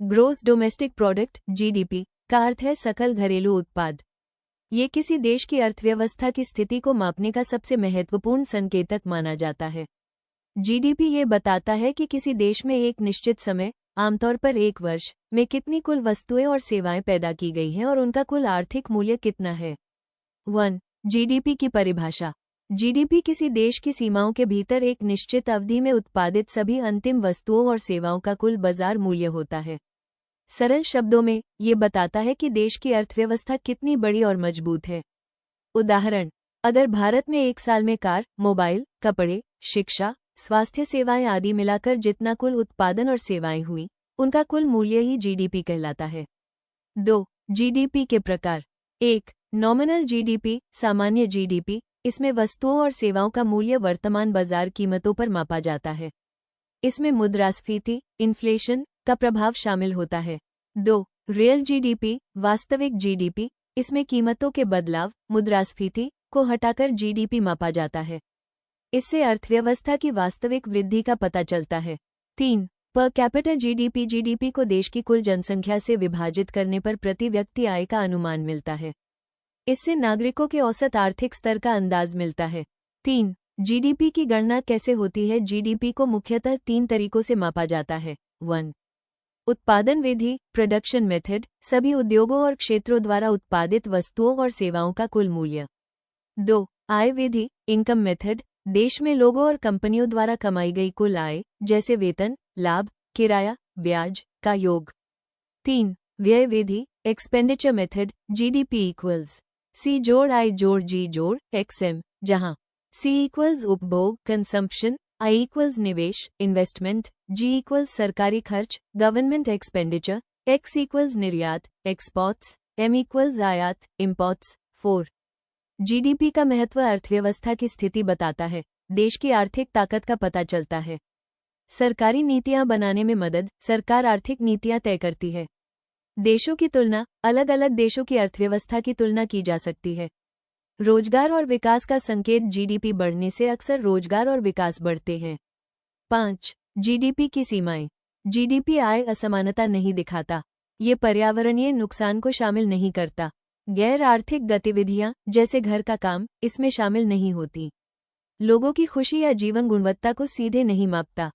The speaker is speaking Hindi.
ग्रोस डोमेस्टिक प्रोडक्ट जीडीपी का अर्थ है सकल घरेलू उत्पाद। ये किसी देश की अर्थव्यवस्था की स्थिति को मापने का सबसे महत्वपूर्ण संकेतक माना जाता है। जीडीपी ये बताता है कि किसी देश में एक निश्चित समय, आमतौर पर एक वर्ष, में कितनी कुल वस्तुएं और सेवाएं पैदा की गई हैं और उनका कुल आर्थिक मूल्य कितना है। 1. जीडीपी की परिभाषा। जीडीपी किसी देश की सीमाओं के भीतर एक निश्चित अवधि में उत्पादित सभी अंतिम वस्तुओं और सेवाओं का कुल बाजार मूल्य होता है। सरल शब्दों में, ये बताता है कि देश की अर्थव्यवस्था कितनी बड़ी और मजबूत है। उदाहरण, अगर भारत में एक साल में कार, मोबाइल, कपड़े, शिक्षा, स्वास्थ्य सेवाएं आदि मिलाकर जितना कुल उत्पादन और सेवाएं हुई, उनका कुल मूल्य ही जीडीपी कहलाता है। 2. जीडीपी के प्रकार। 1. नॉमिनल जीडीपी, सामान्य जीडीपी, इसमें वस्तुओं और सेवाओं का मूल्य वर्तमान बाजार कीमतों पर मापा जाता है। इसमें मुद्रास्फीति, इन्फ्लेशन का प्रभाव शामिल होता है। 2. रियल जीडीपी, वास्तविक जीडीपी, इसमें कीमतों के बदलाव, मुद्रास्फीति को हटाकर जीडीपी मापा जाता है। इससे अर्थव्यवस्था की वास्तविक वृद्धि का पता चलता है। 3. पर कैपिटा जीडीपी, जीडीपी को देश की कुल जनसंख्या से विभाजित करने पर प्रति व्यक्ति आय का अनुमान मिलता है। इससे नागरिकों के औसत आर्थिक स्तर का अंदाज मिलता है। 3. जीडीपी की गणना कैसे होती है। जीडीपी को मुख्यतः 3 तरीकों से मापा जाता है। 1. उत्पादन विधि, प्रोडक्शन मेथड, सभी उद्योगों और क्षेत्रों द्वारा उत्पादित वस्तुओं और सेवाओं का कुल मूल्य। 2. आय विधि, इनकम मेथड, देश में लोगों और कंपनियों द्वारा कमाई गई कुल आय, जैसे वेतन, लाभ, किराया, ब्याज का योग। 3. व्यय विधि, एक्सपेंडिचर मेथड, जीडीपी इक्वल्स सी जोड़ आई जोड़ जी जोड़ एक्सएम, जहां सी इक्वल्स उपभोग, कंजम्पशन, आई इक्वल्स निवेश, इन्वेस्टमेंट, जी इक्वल्स सरकारी खर्च, गवर्नमेंट एक्सपेंडिचर, एक्स इक्वल्स निर्यात, एक्सपोर्ट्स, एम इक्वल्स आयात, इम्पोर्ट्स। 4. जीडीपी का महत्व अर्थव्यवस्था की स्थिति बताता है। देश की आर्थिक ताकत का पता चलता है। सरकारी नीतियां बनाने में मदद, सरकार आर्थिक नीतियां तय करती है। देशों की तुलना, अलग अलग देशों की अर्थव्यवस्था की तुलना की जा सकती है। रोजगार और विकास का संकेत, जीडीपी बढ़ने से अक्सर रोजगार और विकास बढ़ते हैं। 5. जीडीपी की सीमाएं। जीडीपी आय असमानता नहीं दिखाता। ये पर्यावरणीय नुकसान को शामिल नहीं करता। गैर आर्थिक गतिविधियां, जैसे घर का काम, इसमें शामिल नहीं होती। लोगों की खुशी या जीवन गुणवत्ता को सीधे नहीं मापता।